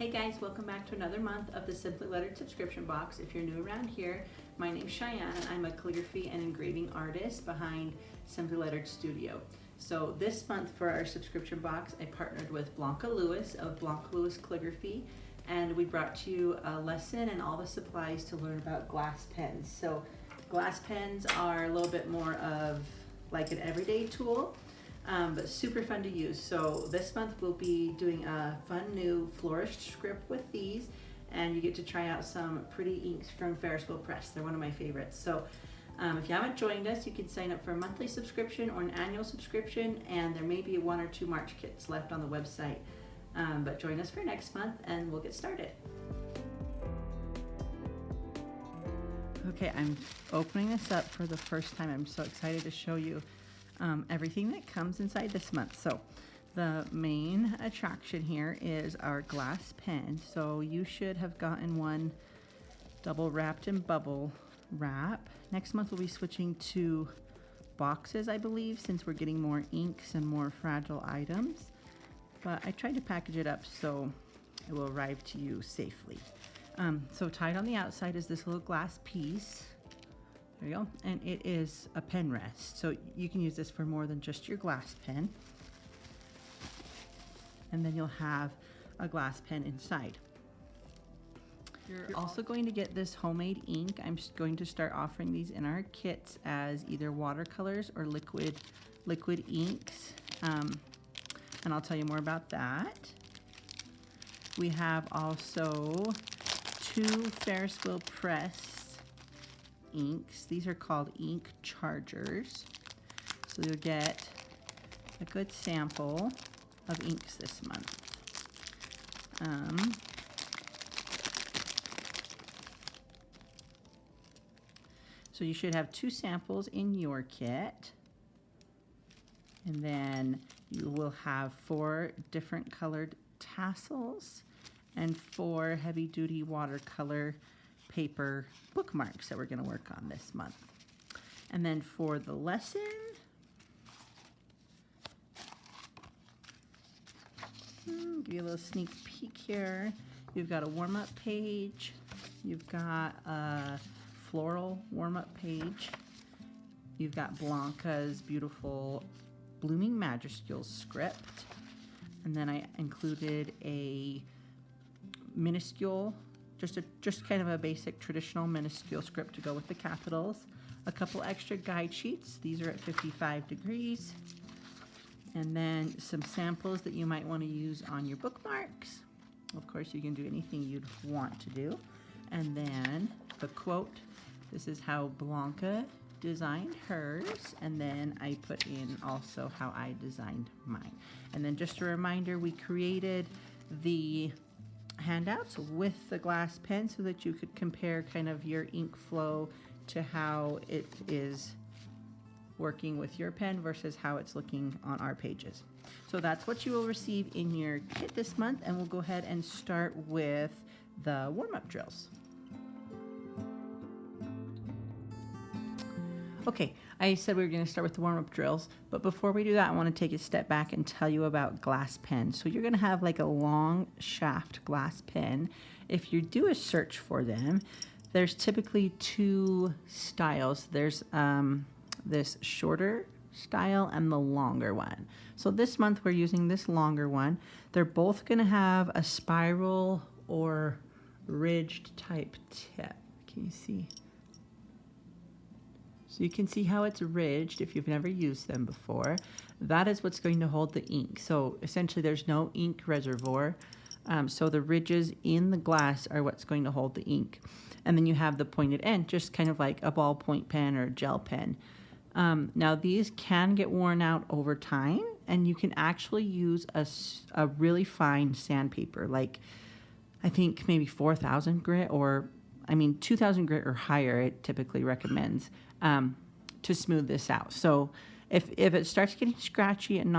Hey guys, welcome back to another month of the Simply Lettered subscription box. If you're new around here, my name's Cheyenne and I'm a calligraphy and engraving artist behind Simply Lettered Studio. So this month for our subscription box, I partnered with Blanca Lewis of Blanca Lewis Calligraphy, and we brought to you a lesson and all the supplies to learn about glass pens. So glass pens are a little bit more of like an everyday tool, but super fun to use. So this month we'll be doing a fun new flourished script with these, and you get to try out some pretty inks from Ferris Press. They're one of my favorites. So if you haven't joined us, you can sign up for a monthly subscription or an annual subscription, and there may be 1 or 2 March kits left on the website. But join us for next month and we'll get started. Okay, I'm opening this up for the first time. I'm so excited to show you everything that comes inside this month. So the main attraction here is our glass pen. So you should have gotten one double wrapped in bubble wrap. Next month we'll be switching to boxes, I believe, since we're getting more inks and more fragile items. But I tried to package it up so it will arrive to you safely. So tied on the outside is this little glass piece. There you go. And it is a pen rest. So you can use this for more than just your glass pen. And then you'll have a glass pen inside. You're also going to get this homemade ink. I'm just going to start offering these in our kits as either watercolors or liquid inks. And I'll tell you more about that. We have also 2 Ferris Press inks. These are called ink chargers. So you'll get a good sample of inks this month. So you should have 2 samples in your kit. And then you will have 4 different colored tassels and 4 heavy-duty watercolor paper bookmarks that we're going to work on this month. And then for the lesson, give you a little sneak peek here. You've got a warm-up page. You've got a floral warm-up page. You've got Blanca's beautiful blooming majuscule script. And then I included a minuscule, just kind of a basic traditional minuscule script to go with the capitals. A couple extra guide sheets. These are at 55 degrees. And then some samples that you might want to use on your bookmarks. Of course, you can do anything you'd want to do. And then the quote. This is how Blanca designed hers, and then I put in also how I designed mine. And then just a reminder, we created the handouts with the glass pen so that you could compare kind of your ink flow to how it is working with your pen versus how it's looking on our pages. So that's what you will receive in your kit this month, and we'll go ahead and start with the warm-up drills. Okay, I said we were going to start with the warm-up drills, but before we do that, I want to take a step back and tell you about glass pens. So you're going to have like a long shaft glass pen. If you do a search for them, there's typically 2 styles. There's this shorter style and the longer one. So this month we're using this longer one. They're both going to have a spiral or ridged type tip. Can you see? So you can see how it's ridged if you've never used them before. That is what's going to hold the ink. So essentially there's no ink reservoir. So the ridges in the glass are what's going to hold the ink. And then you have the pointed end, just kind of like a ballpoint pen or a gel pen. Now these can get worn out over time, and you can actually use a really fine sandpaper, like I think maybe 4,000 grit, or 2,000 grit or higher it typically recommends to smooth this out. So if it starts getting scratchy and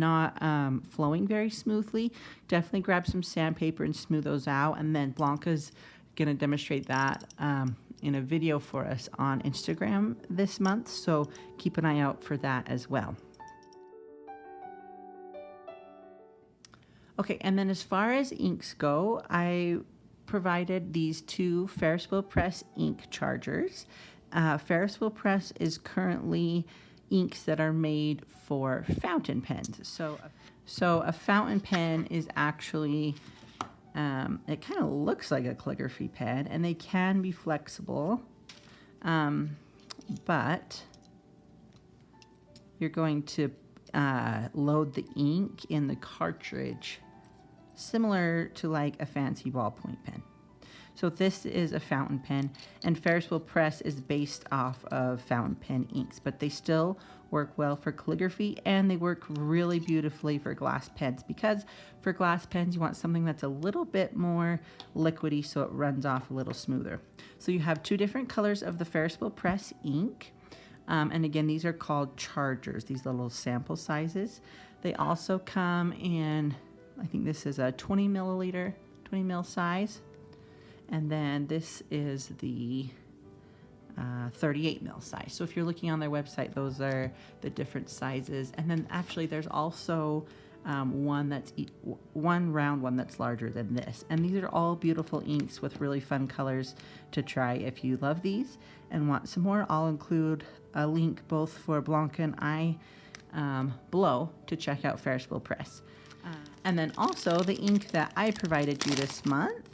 not flowing very smoothly, definitely grab some sandpaper and smooth those out. And then Blanca's going to demonstrate that in a video for us on Instagram this month, so keep an eye out for that as well. Okay, and then as far as inks go, I provided these two Ferris wheel press ink chargers. Ferris wheel press is currently inks that are made for fountain pens. So a fountain pen is actually, it kind of looks like a calligraphy pen, and they can be flexible, but you're going to load the ink in the cartridge, similar to like a fancy ballpoint pen. So this is a fountain pen, and Ferris wheel press is based off of fountain pen inks, but they still work well for calligraphy, and they work really beautifully for glass pens, because for glass pens you want something that's a little bit more liquidy so it runs off a little smoother. So you have two different colors of the Ferris wheel press ink. And again, these are called chargers, these little sample sizes. They also come in, I think this is a 20 mil size. And then this is the 38 mil size. So if you're looking on their website, those are the different sizes. And then actually there's also one round one that's larger than this. And these are all beautiful inks with really fun colors to try. If you love these and want some more, I'll include a link both for Blanca and I below to check out Ferris wheel press. And then also the ink that I provided you this month,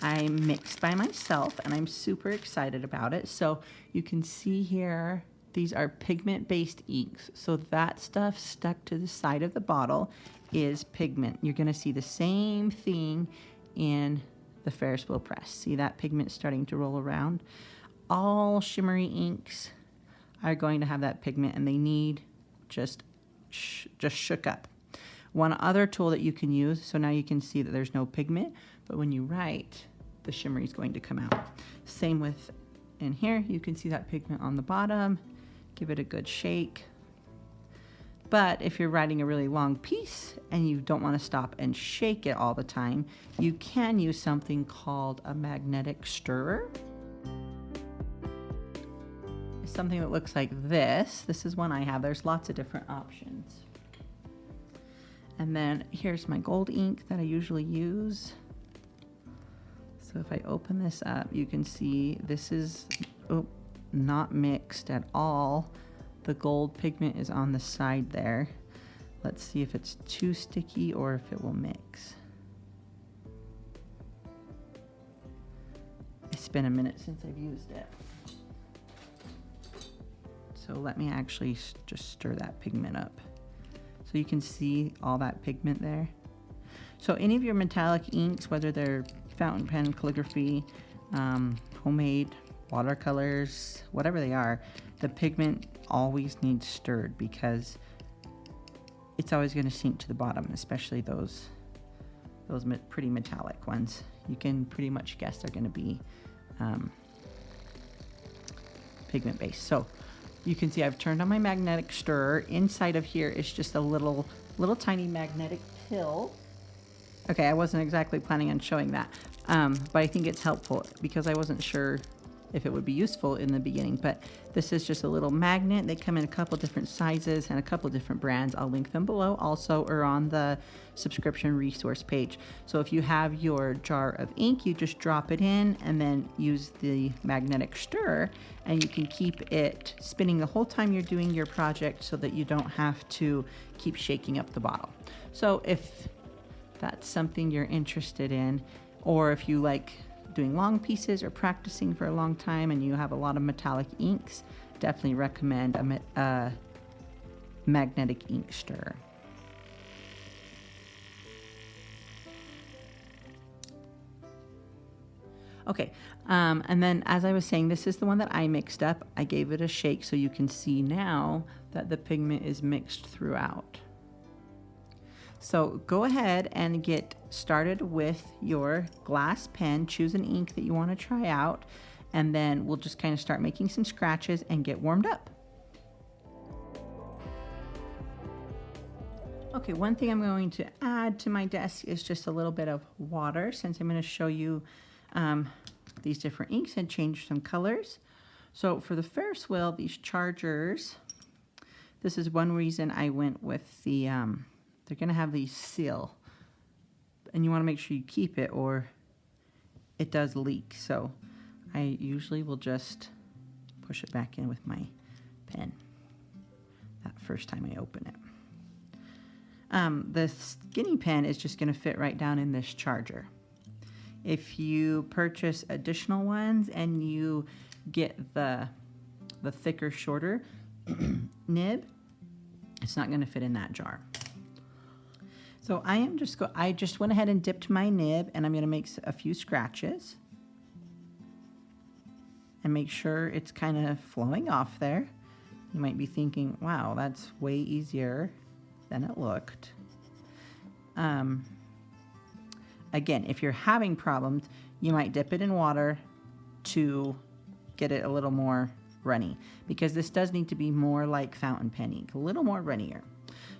I mixed by myself, and I'm super excited about it. So you can see here, these are pigment-based inks. So that stuff stuck to the side of the bottle is pigment. You're gonna see the same thing in the Ferris wheel press. See that pigment starting to roll around? All shimmery inks are going to have that pigment, and they need just shook up. One other tool that you can use, so now you can see that there's no pigment, but when you write, the shimmery is going to come out. Same with in here, you can see that pigment on the bottom. Give it a good shake. But if you're writing a really long piece and you don't want to stop and shake it all the time, you can use something called a magnetic stirrer. It's something that looks like this. This is one I have. There's lots of different options. And then here's my gold ink that I usually use. So if I open this up, you can see this is not mixed at all. The gold pigment is on the side there. Let's see if it's too sticky or if it will mix. It's been a minute since I've used it. So let me actually just stir that pigment up. So you can see all that pigment there. So any of your metallic inks, whether they're fountain pen, calligraphy, homemade, watercolors, whatever they are, the pigment always needs stirred because it's always going to sink to the bottom, especially those pretty metallic ones. You can pretty much guess they're going to be pigment based. So you can see I've turned on my magnetic stirrer. Inside of here is just a little tiny magnetic pill. Okay, I wasn't exactly planning on showing that, but I think it's helpful because I wasn't sure if it would be useful in the beginning. But this is just a little magnet. They come in a couple different sizes and a couple different brands. I'll link them below also, or on the subscription resource page. So if you have your jar of ink, you just drop it in and then use the magnetic stirrer, and you can keep it spinning the whole time you're doing your project so that you don't have to keep shaking up the bottle. So if that's something you're interested in, or if you like doing long pieces or practicing for a long time and you have a lot of metallic inks, definitely recommend a magnetic ink stirrer. Okay, and then as I was saying, this is the one that I mixed up. I gave it a shake so you can see now that the pigment is mixed throughout. So go ahead and get started with your glass pen. Choose an ink that you want to try out, and then we'll just kind of start making some scratches and get warmed up. Okay, one thing I'm going to add to my desk is just a little bit of water, since I'm going to show you these different inks and change some colors. So for the Ferris wheel, these chargers, this is one reason I went with the they're going to have these seal and you want to make sure you keep it or it does leak. So I usually will just push it back in with my pen that first time I open it. The skinny pen is just going to fit right down in this charger. If you purchase additional ones and you get the thicker, shorter nib, it's not going to fit in that jar. So I just went ahead and dipped my nib, and I'm going to make a few scratches and make sure it's kind of flowing off there. You might be thinking, wow, that's way easier than it looked. Again, if you're having problems, you might dip it in water to get it a little more runny, because this does need to be more like fountain pen ink, a little more runnier.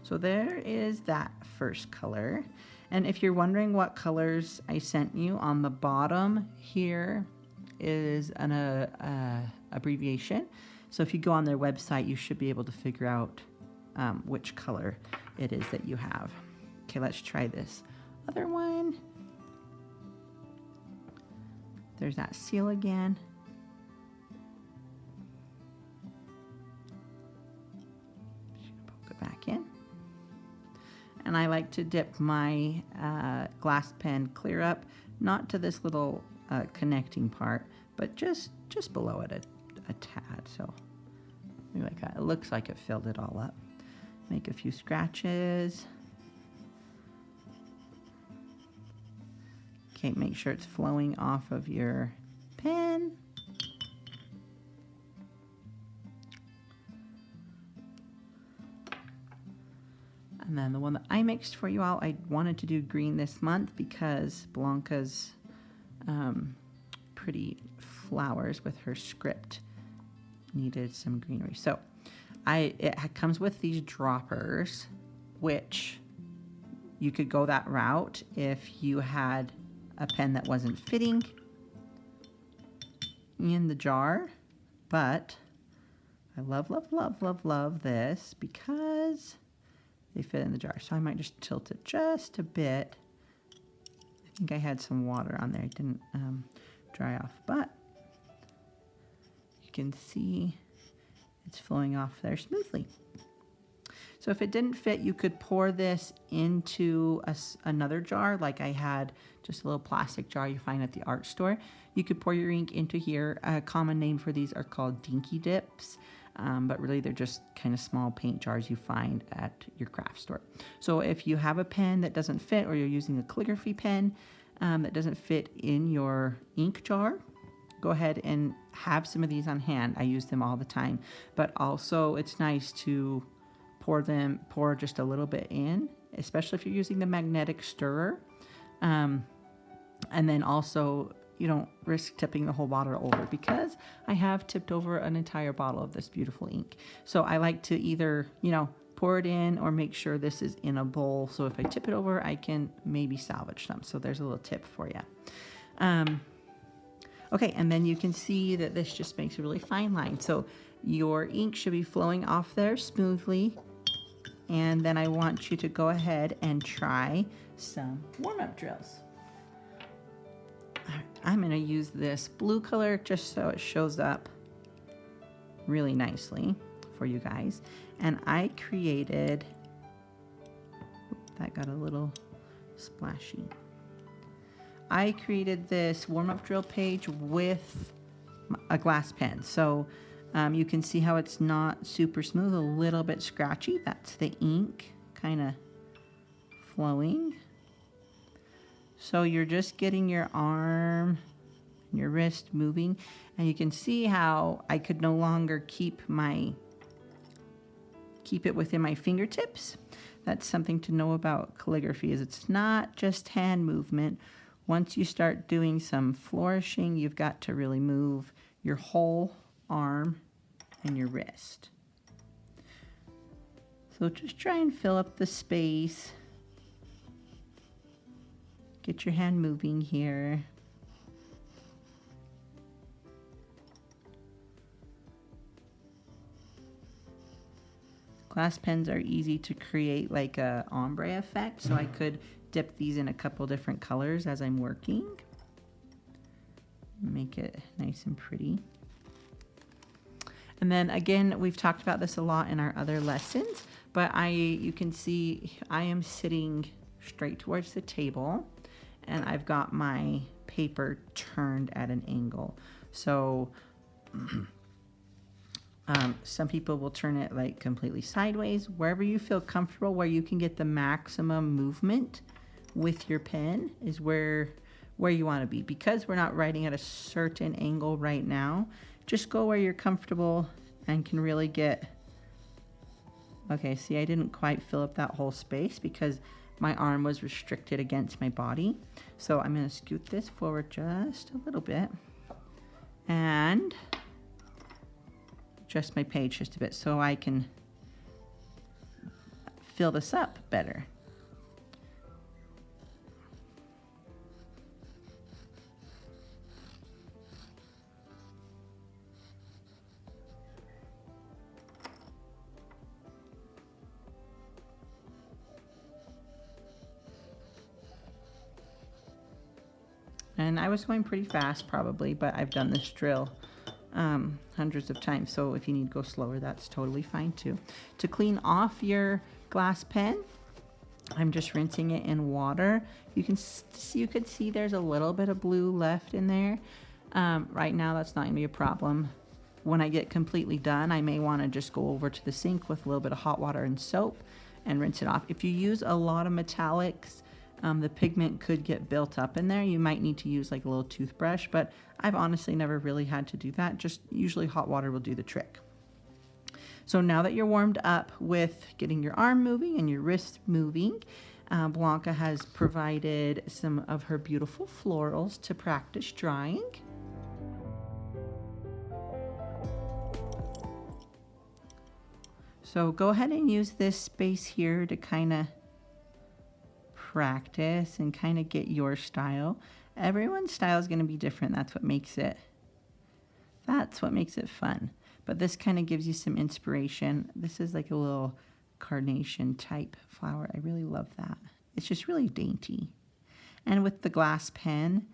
So there is that first color. And if you're wondering what colors I sent you, on the bottom here is an abbreviation. So if you go on their website, you should be able to figure out which color it is that you have. Okay, let's try this other one. There's that seal again. Poke it back in. And I like to dip my glass pen clear up, not to this little connecting part, but just below it a tad. So maybe like that. It looks like it filled it all up. Make a few scratches. Okay, make sure it's flowing off of your pen. And then the one that I mixed for you all, I wanted to do green this month because Blanca's pretty flowers with her script needed some greenery. So it comes with these droppers, which you could go that route if you had a pen that wasn't fitting in the jar. But I love this because they fit in the jar. So I might just tilt it just a bit. I think I had some water on there. It didn't dry off, but you can see it's flowing off there smoothly. So if it didn't fit, you could pour this into another jar, like I had just a little plastic jar you find at the art store. You could pour your ink into here. A common name for these are called dinky dips, but really they're just kind of small paint jars you find at your craft store. So if you have a pen that doesn't fit, or you're using a calligraphy pen that doesn't fit in your ink jar, go ahead and have some of these on hand. I use them all the time, but also it's nice to pour just a little bit in, especially if you're using the magnetic stirrer. And then also you don't risk tipping the whole bottle over, because I have tipped over an entire bottle of this beautiful ink. So I like to either, pour it in or make sure this is in a bowl. So if I tip it over, I can maybe salvage some. So there's a little tip for you. Okay, and then you can see that this just makes a really fine line. So your ink should be flowing off there smoothly. And then I want you to go ahead and try some warm-up drills. All right, I'm going to use this blue color just so it shows up really nicely for you guys. And I created, that got a little splashy. I created this warm-up drill page with a glass pen. So you can see how it's not super smooth, a little bit scratchy. That's the ink kind of flowing. So you're just getting your arm, your wrist moving, and you can see how I could no longer keep it within my fingertips. That's something to know about calligraphy, is it's not just hand movement. Once you start doing some flourishing, you've got to really move your whole arm and your wrist. So just try and fill up the space. Get your hand moving here. Glass pens are easy to create like a ombre effect, so I could dip these in a couple different colors as I'm working. Make it nice and pretty. And then again, we've talked about this a lot in our other lessons, but you can see I am sitting straight towards the table and I've got my paper turned at an angle. So some people will turn it like completely sideways, wherever you feel comfortable, where you can get the maximum movement with your pen is where you want to be. Because we're not writing at a certain angle right now, just go where you're comfortable and can really get, okay, see, I didn't quite fill up that whole space because my arm was restricted against my body. So I'm going to scoot this forward just a little bit and adjust my page just a bit so I can fill this up better. And I was going pretty fast probably, but I've done this drill hundreds of times. So if you need to go slower, that's totally fine too. To clean off your glass pen, I'm just rinsing it in water. You can see there's a little bit of blue left in there. Right now, that's not gonna be a problem. When I get completely done, I may wanna just go over to the sink with a little bit of hot water and soap and rinse it off. If you use a lot of metallics, the pigment could get built up in there. You might need to use like a little toothbrush, but I've honestly never really had to do that. Just usually hot water will do the trick. So now that you're warmed up with getting your arm moving and your wrist moving, Blanca has provided some of her beautiful florals to practice drawing. So go ahead and use this space here to kind of practice and kind of get your style. Everyone's style is going to be different. That's what makes it fun. But this kind of gives you some inspiration. This is like a little carnation type flower. I really love that. It's just really dainty. And with the glass pen,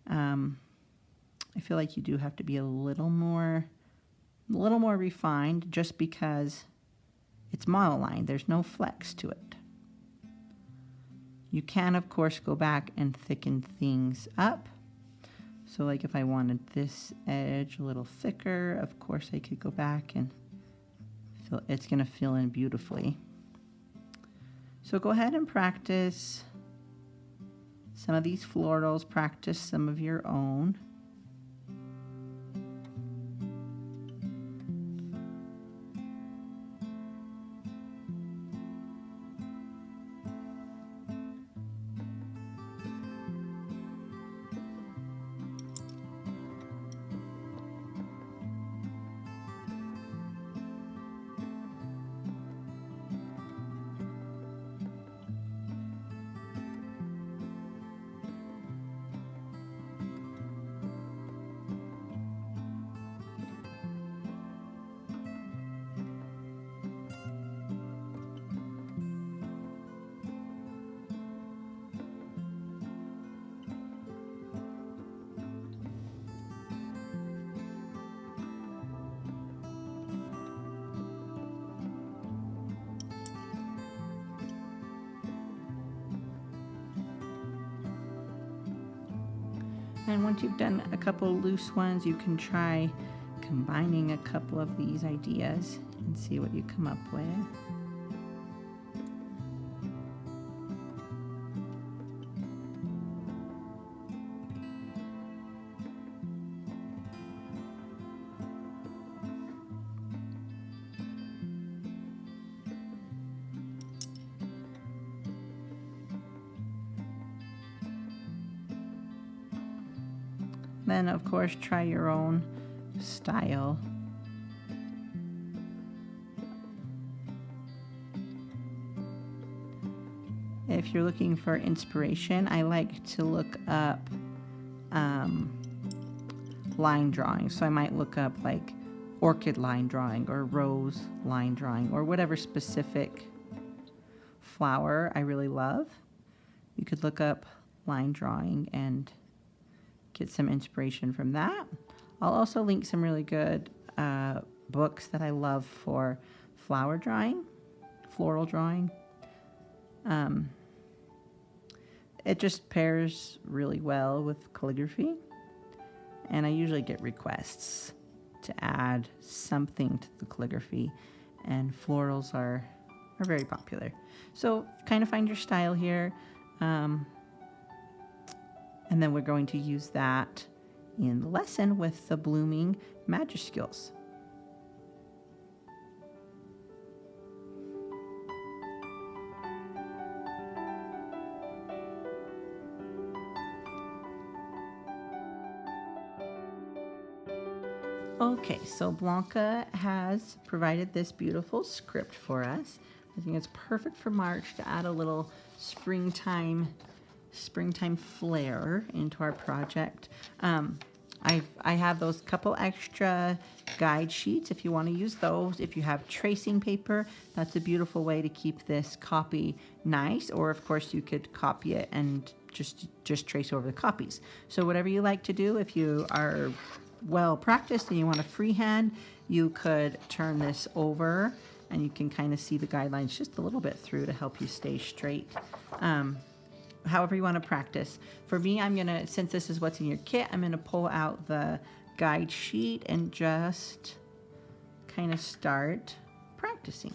I feel like you do have to be a little more refined just because it's monoline. There's no flex to it. You can, of course, go back and thicken things up. So like if I wanted this edge a little thicker, of course I could go back and it's going to fill in beautifully. So go ahead and practice some of these florals, practice some of your own. And once you've done a couple loose ones, you can try combining a couple of these ideas and see what you come up with. Then, of course, try your own style. If you're looking for inspiration, I like to look up line drawing. So I might look up like orchid line drawing or rose line drawing or whatever specific flower I really love. You could look up line drawing and get some inspiration from that. I'll also link some really good books that I love for flower drawing, floral drawing. It just pairs really well with calligraphy, and I usually get requests to add something to the calligraphy, and florals are very popular. So kind of find your style here, and then we're going to use that in the lesson with the blooming majuscules. Okay, so Blanca has provided this beautiful script for us. I think it's perfect for March to add a little springtime flair into our project. I have those couple extra guide sheets if you want to use those. If you have tracing paper, that's a beautiful way to keep this copy nice. Or of course you could copy it and just trace over the copies. So whatever you like to do, if you are well practiced and you want to freehand, you could turn this over and you can kind of see the guidelines just a little bit through to help you stay straight. However you want to practice. For me, I'm gonna, since this is what's in your kit, I'm gonna pull out the guide sheet and just kind of start practicing.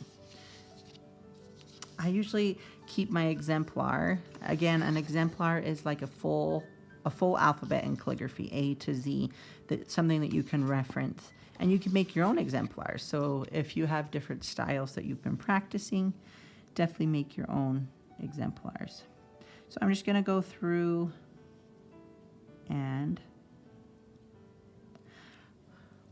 I usually keep my exemplar. Again, an exemplar is like a full alphabet in calligraphy, A to Z. That's something that you can reference. And you can make your own exemplars. So if you have different styles that you've been practicing, definitely make your own exemplars. So I'm just going to go through, and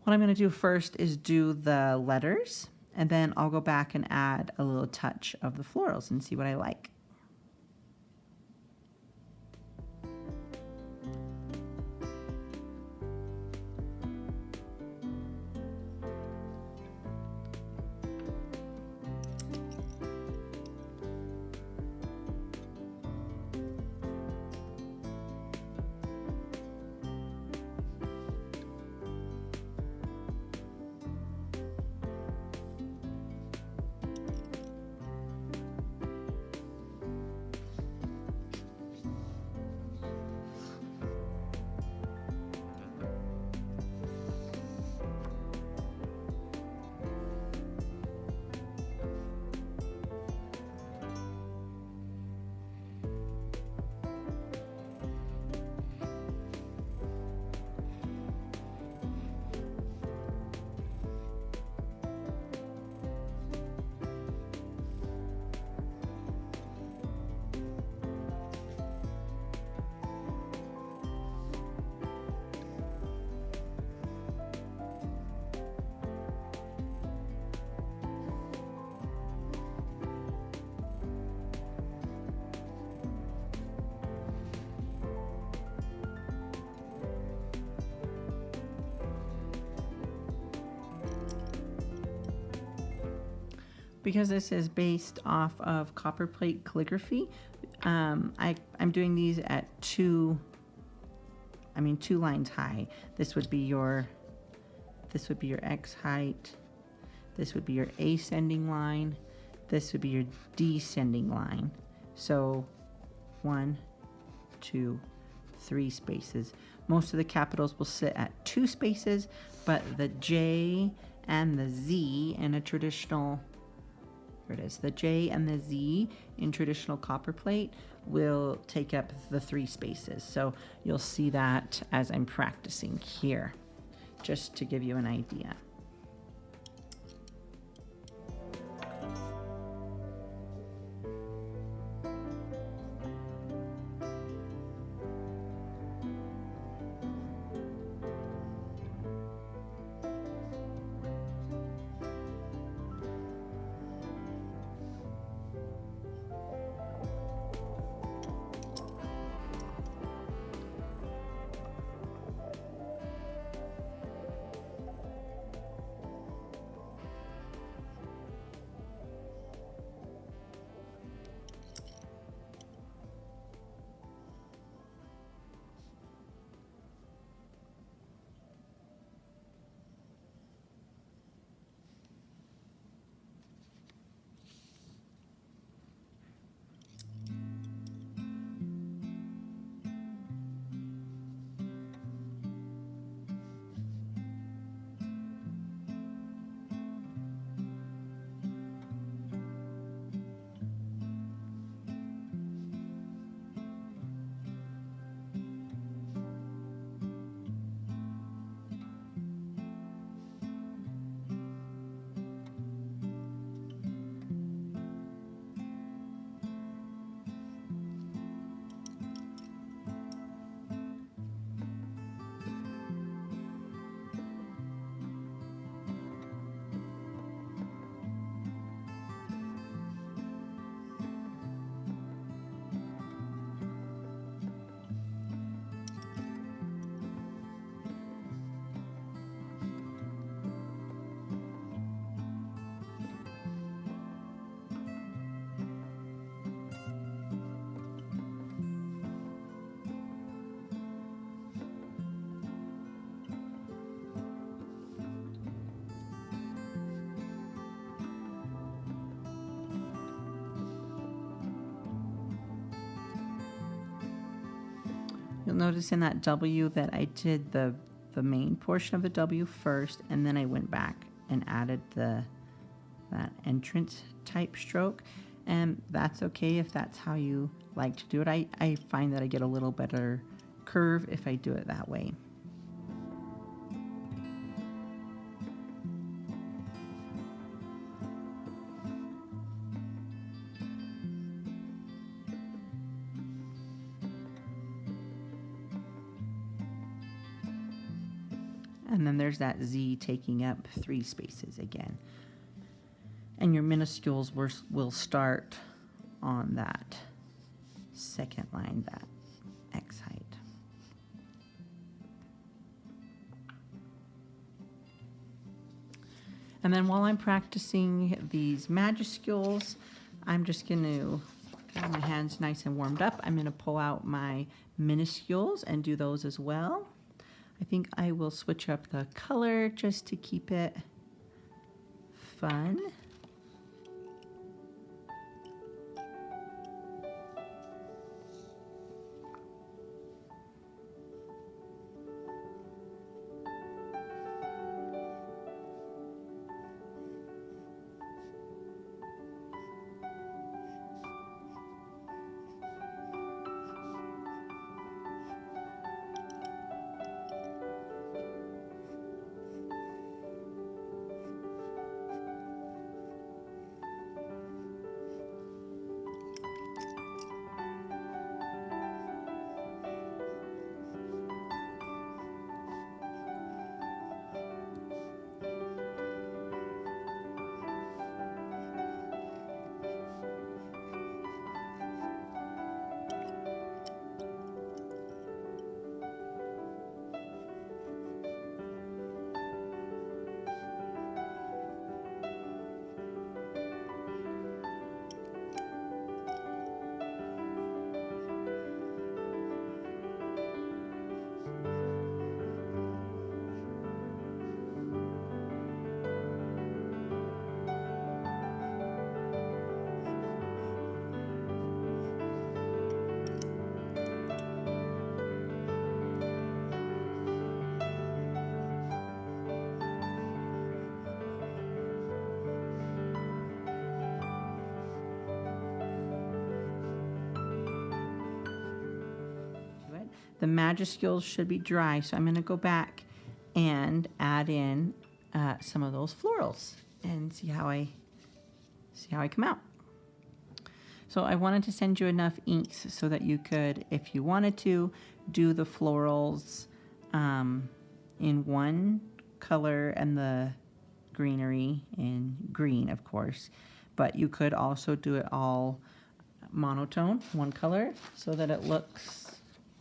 what I'm going to do first is do the letters, and then I'll go back and add a little touch of the florals and see what I like. Because this is based off of copperplate calligraphy, I'm doing these at two lines high. This would be your X height. This would be your ascending line. This would be your descending line. So 1, 2, 3 spaces. Most of the capitals will sit at 2 spaces, but the J and the Z in a traditional, there it is, the J and the Z in traditional copperplate will take up the 3 spaces. So you'll see that as I'm practicing here, just to give you an idea. You'll notice in that W that I did the main portion of the W first, and then I went back and added that entrance type stroke. And that's okay if that's how you like to do it. I find that I get a little better curve if I do it that way. And then there's that Z taking up 3 spaces again. And your minuscules will start on that second line, that X height. And then while I'm practicing these majuscules, I'm just going to get my hands nice and warmed up. I'm going to pull out my minuscules and do those as well. I think I will switch up the color just to keep it fun. The majuscules should be dry, so I'm going to go back and add in some of those florals and see how I come out. So I wanted to send you enough inks so that you could, if you wanted to, do the florals in one color and the greenery in green, of course. But you could also do it all monotone, one color, so that it looks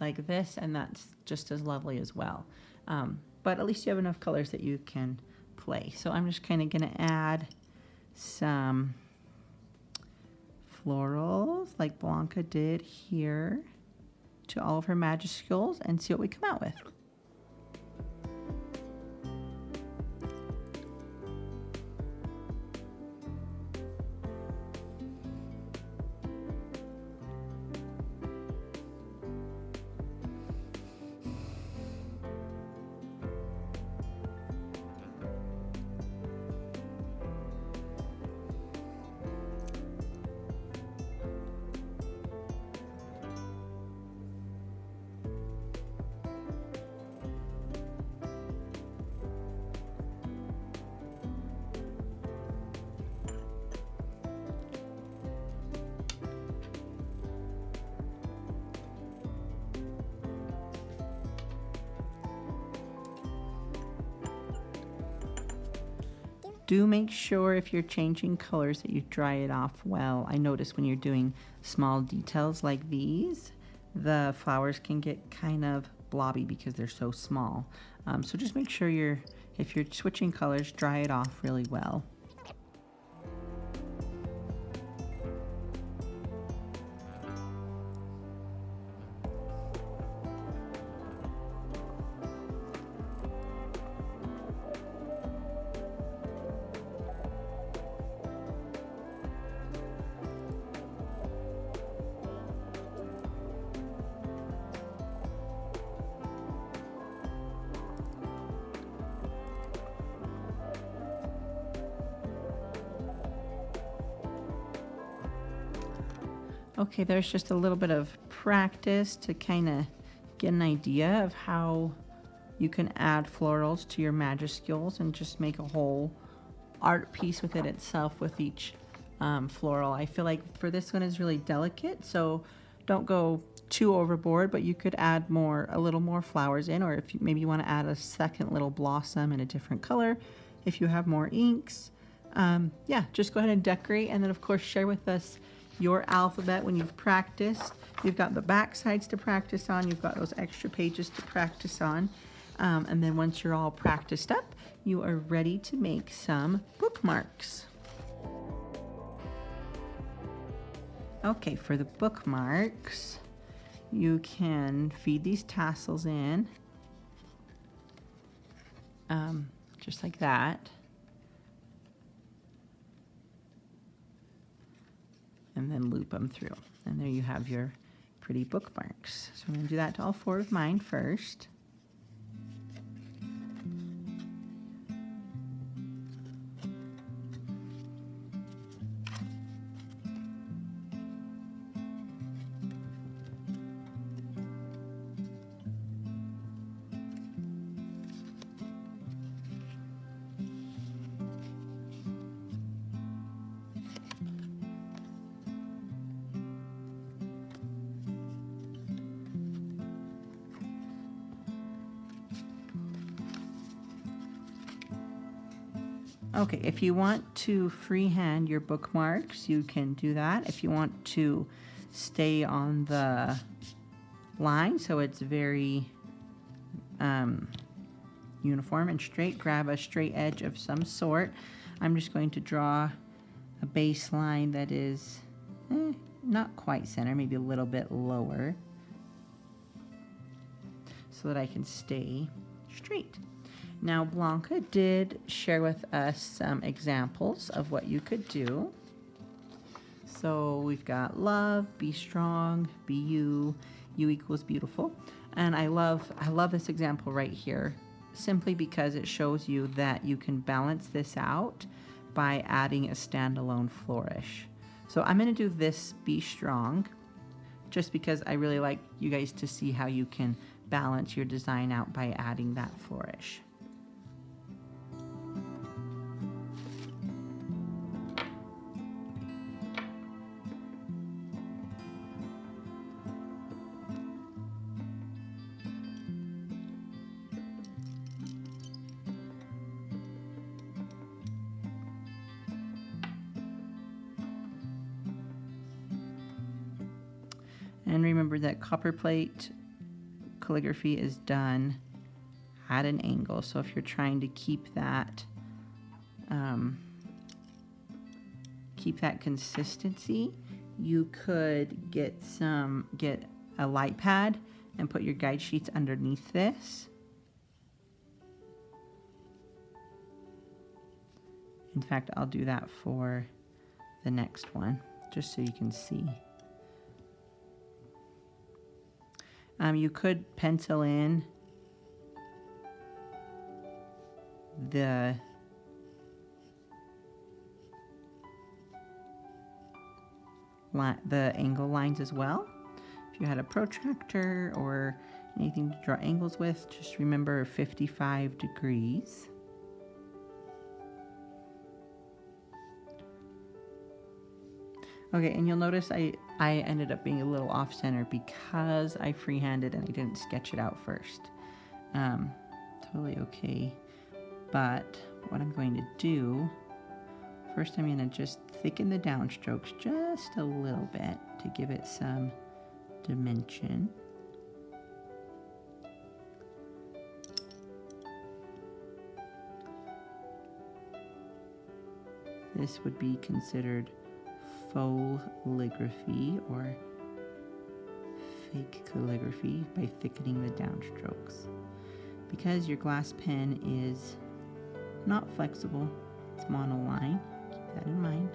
like this, and that's just as lovely as well. But at least you have enough colors that you can play. So I'm just kind of going to add some florals like Blanca did here to all of her majuscules and see what we come out with. Do make sure if you're changing colors that you dry it off well. I notice when you're doing small details like these, the flowers can get kind of blobby because they're so small. So just make sure if you're switching colors, dry it off really well. Okay, there's just a little bit of practice to kind of get an idea of how you can add florals to your majuscules and just make a whole art piece within itself with each floral. I feel like for this one is really delicate, so don't go too overboard, but you could add a little more flowers in, or if maybe you want to add a second little blossom in a different color, if you have more inks. Yeah, just go ahead and decorate, and then of course share with us your alphabet when you've practiced. You've got the back sides to practice on, you've got those extra pages to practice on, and then once you're all practiced up, you are ready to make some bookmarks. Okay, for the bookmarks, you can feed these tassels in, just like that. And then loop them through. And there you have your pretty bookmarks. So I'm going to do that to all 4 of mine first. Okay, if you want to freehand your bookmarks, you can do that. If you want to stay on the line so it's very uniform and straight, grab a straight edge of some sort. I'm just going to draw a baseline that is not quite center, maybe a little bit lower, so that I can stay straight. Now, Blanca did share with us some examples of what you could do. So we've got love, be strong, be you, you equals beautiful. And I love this example right here, simply because it shows you that you can balance this out by adding a standalone flourish. So I'm going to do this be strong, just because I really like you guys to see how you can balance your design out by adding that flourish. And remember that copperplate calligraphy is done at an angle. So if you're trying to keep that consistency, you could get a light pad and put your guide sheets underneath this. In fact, I'll do that for the next one, just so you can see. You could pencil in the angle lines as well. If you had a protractor or anything to draw angles with, just remember 55 degrees. Okay, and you'll notice I ended up being a little off center because I freehanded and I didn't sketch it out first. Totally okay. But what I'm going to do, first I'm going to just thicken the downstrokes just a little bit to give it some dimension. This would be considered faux calligraphy or fake calligraphy by thickening the downstrokes. Because your glass pen is not flexible, it's monoline, keep that in mind.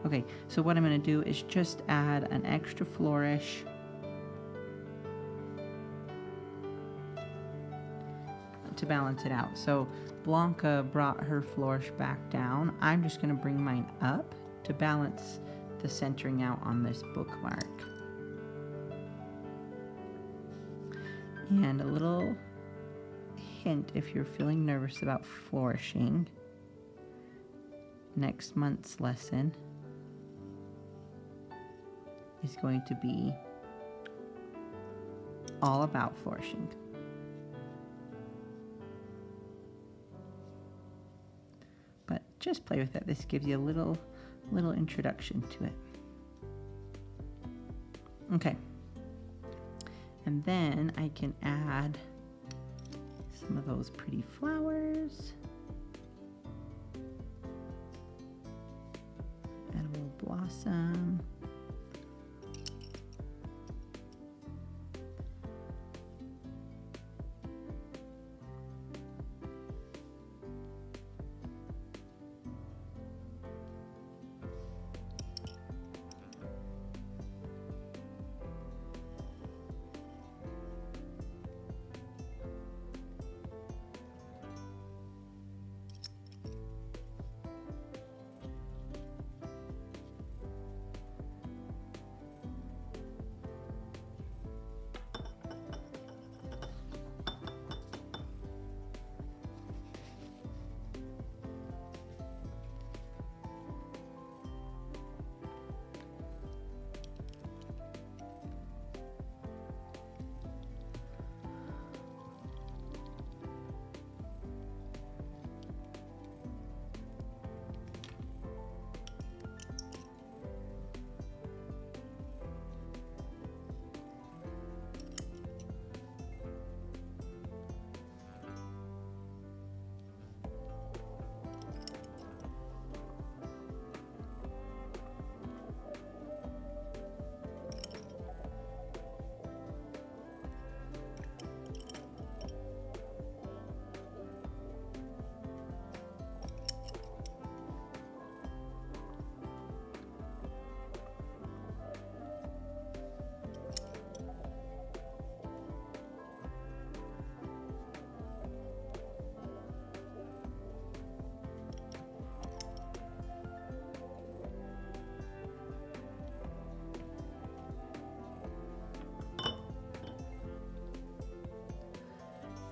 Okay, so what I'm going to do is just add an extra flourish to balance it out. So Blanca brought her flourish back down. I'm just going to bring mine up to balance the centering out on this bookmark. And a little hint if you're feeling nervous about flourishing, next month's lesson is going to be all about flourishing. But just play with it. This gives you a little introduction to it. Okay. And then I can add some of those pretty flowers. Add a little blossom.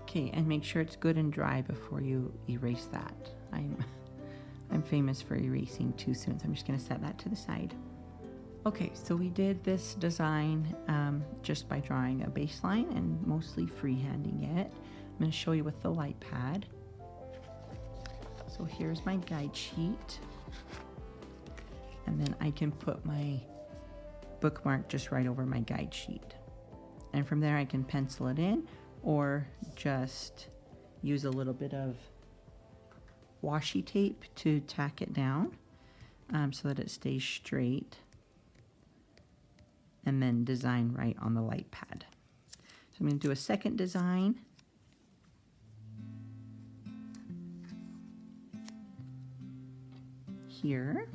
Okay, and make sure it's good and dry before you erase that. I'm famous for erasing too soon, so I'm just going to set that to the side. Okay, so we did this design just by drawing a baseline and mostly freehanding it. I'm going to show you with the light pad. So here's my guide sheet. And then I can put my bookmark just right over my guide sheet. And from there I can pencil it in or just use a little bit of washi tape to tack it down so that it stays straight, and then design right on the light pad. So I'm going to do a second design. Here.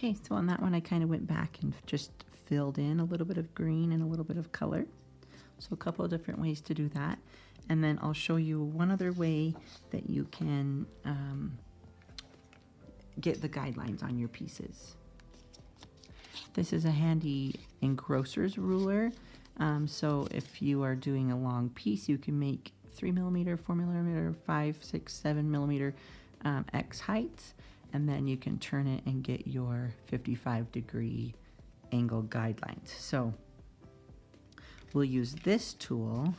Okay, so on that one I kind of went back and just filled in a little bit of green and a little bit of color. So a couple of different ways to do that. And then I'll show you one other way that you can get the guidelines on your pieces. This is a handy engrosser's ruler. So if you are doing a long piece, you can make 3mm, 4mm, 5, 6, 7mm X heights, and then you can turn it and get your 55-degree angle guidelines. So we'll use this tool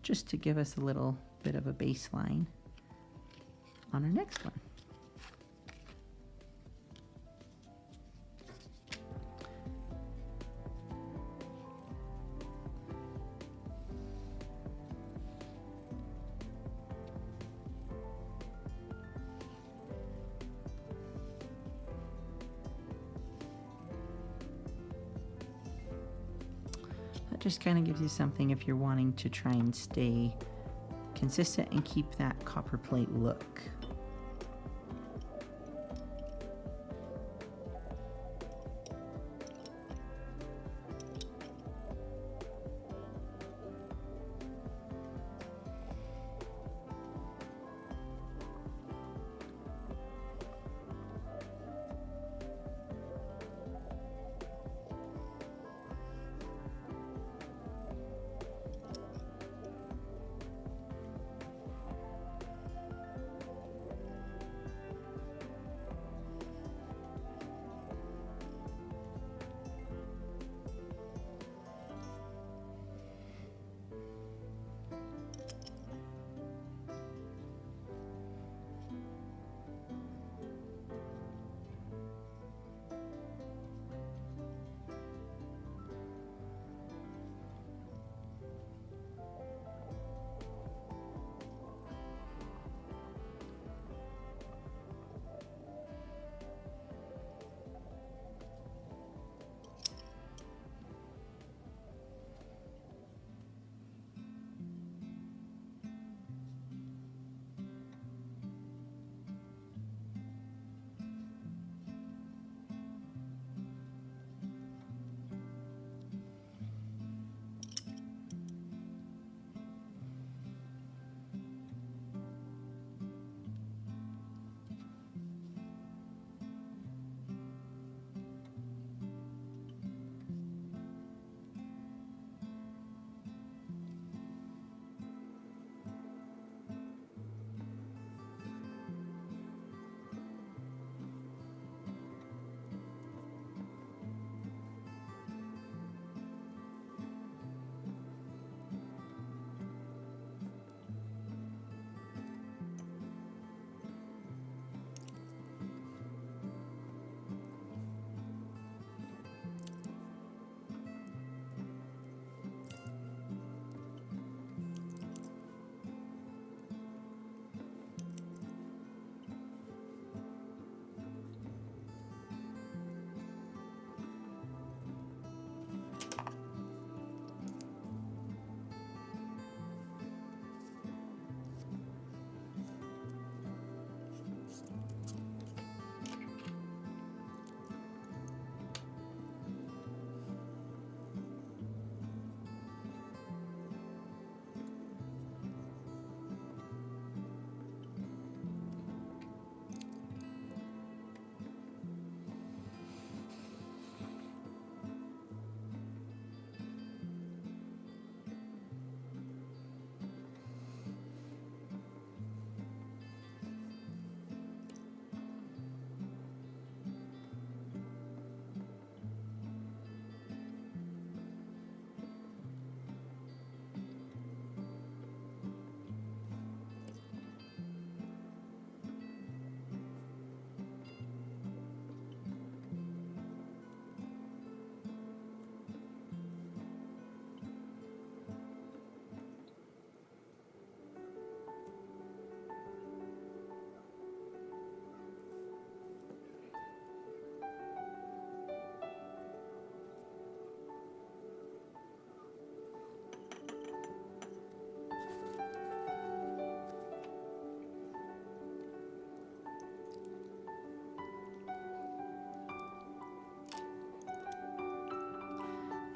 just to give us a little bit of a baseline on our next one. That just kind of gives you something if you're wanting to try and stay consistent and keep that copperplate look.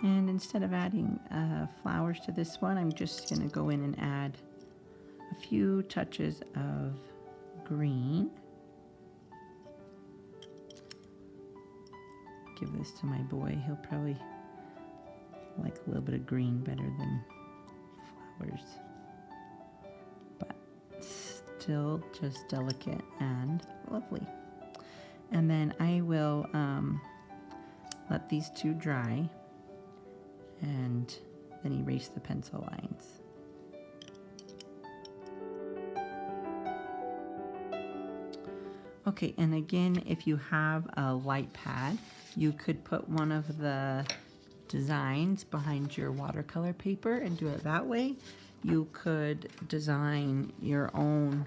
And instead of adding flowers to this one, I'm just going to go in and add a few touches of green. Give this to my boy. He'll probably like a little bit of green better than flowers. But still just delicate and lovely. And then I will let these two dry and then erase the pencil lines. Okay, and again, if you have a light pad, you could put one of the designs behind your watercolor paper and do it that way. You could design your own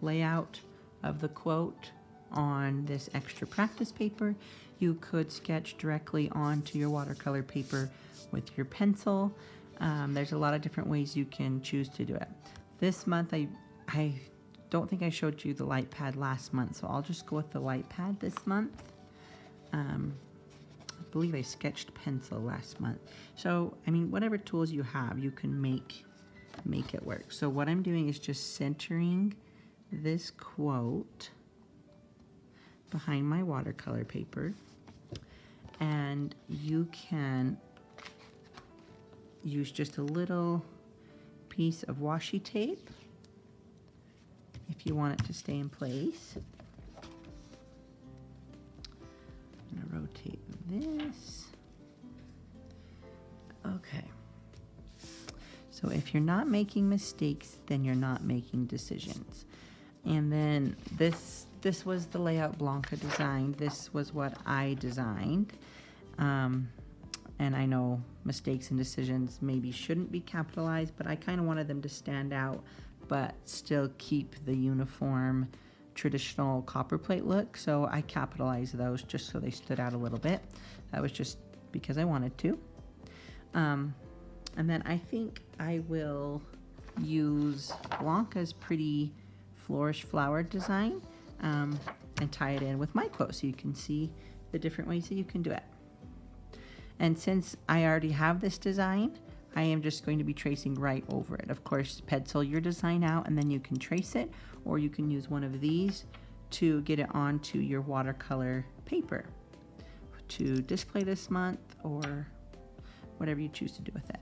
layout of the quote on this extra practice paper. You could sketch directly onto your watercolor paper with your pencil. There's a lot of different ways you can choose to do it. This month, I don't think I showed you the light pad last month, so I'll just go with the light pad this month. I believe I sketched pencil last month. So, I mean, whatever tools you have, you can make it work. So what I'm doing is just centering this quote behind my watercolor paper, and you can use just a little piece of washi tape if you want it to stay in place. I'm going to rotate this. Okay. So if you're not making mistakes, then you're not making decisions. And then this was the layout Blanca designed. This was what I designed. And I know mistakes and decisions maybe shouldn't be capitalized, but I kind of wanted them to stand out, but still keep the uniform traditional copperplate look. So I capitalized those just so they stood out a little bit. That was just because I wanted to. And then I think I will use Blanca's pretty flourish flower design and tie it in with my quote so you can see the different ways that you can do it. And since I already have this design, I am just going to be tracing right over it. Of course, pencil your design out and then you can trace it, or you can use one of these to get it onto your watercolor paper to display this month or whatever you choose to do with it.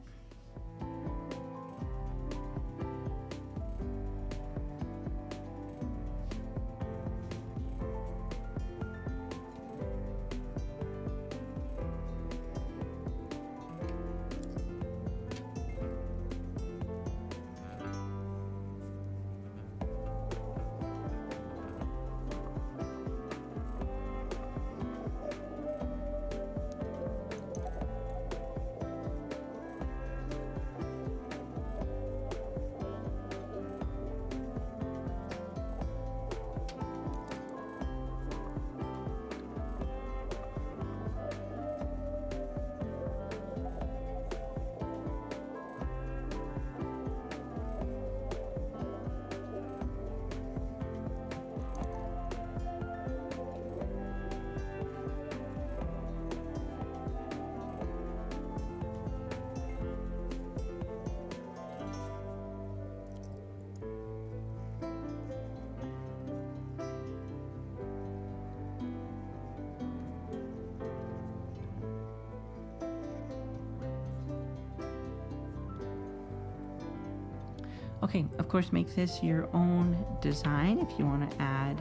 Okay, of course, make this your own design. If you want to add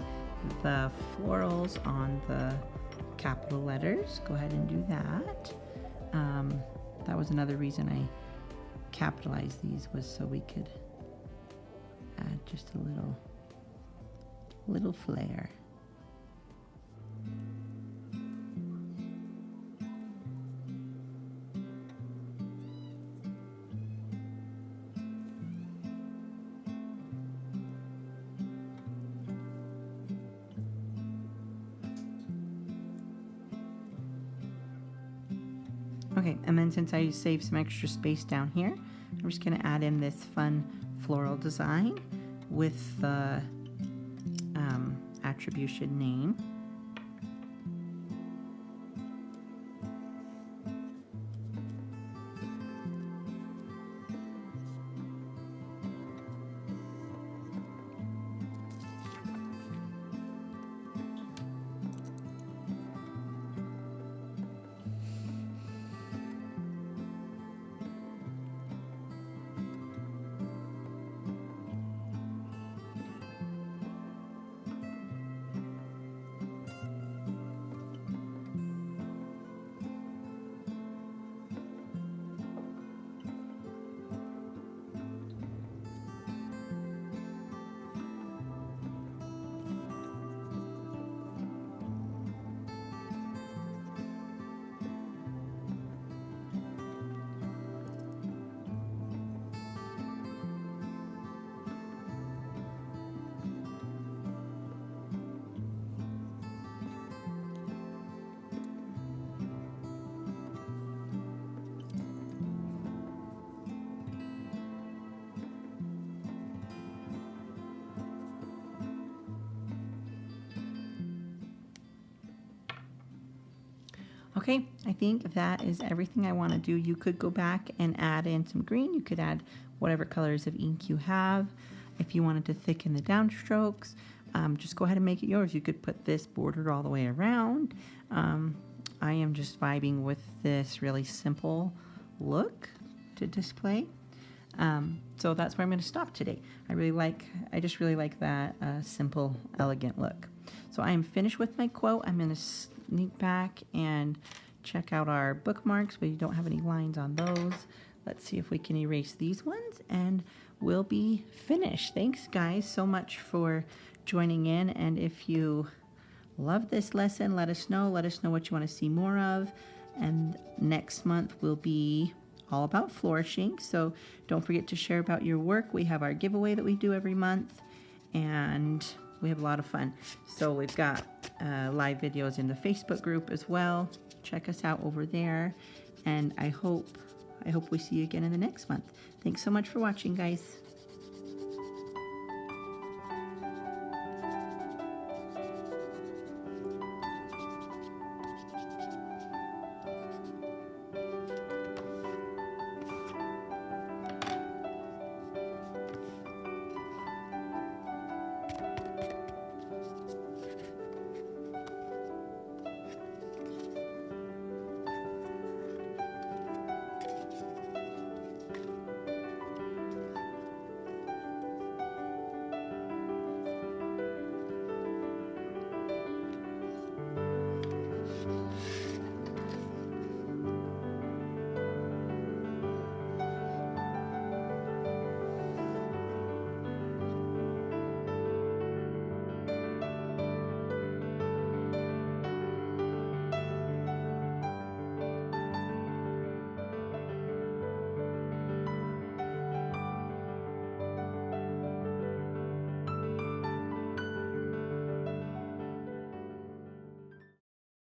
the florals on the capital letters, go ahead and do that. That was another reason I capitalized these, was so we could add just a little flair. Okay, and then since I saved some extra space down here, I'm just going to add in this fun floral design with the attribution name. Okay, I think that is everything I want to do. You could go back and add in some green. You could add whatever colors of ink you have. If you wanted to thicken the downstrokes, just go ahead and make it yours. You could put this bordered all the way around. I am just vibing with this really simple look to display. So that's where I'm going to stop today. I just really like that simple, elegant look. So I am finished with my quote. I'm going to sneak back and check out our bookmarks. We don't have any lines on those. Let's see if we can erase these ones, and we'll be finished. Thanks, guys, so much for joining in. And if you love this lesson, let us know. Let us know what you want to see more of. And next month will be all about flourishing. So don't forget to share about your work. We have our giveaway that we do every month, and we have a lot of fun. So we've got live videos in the Facebook group as well. Check us out over there. And I hope we see you again in the next month. Thanks so much for watching, guys.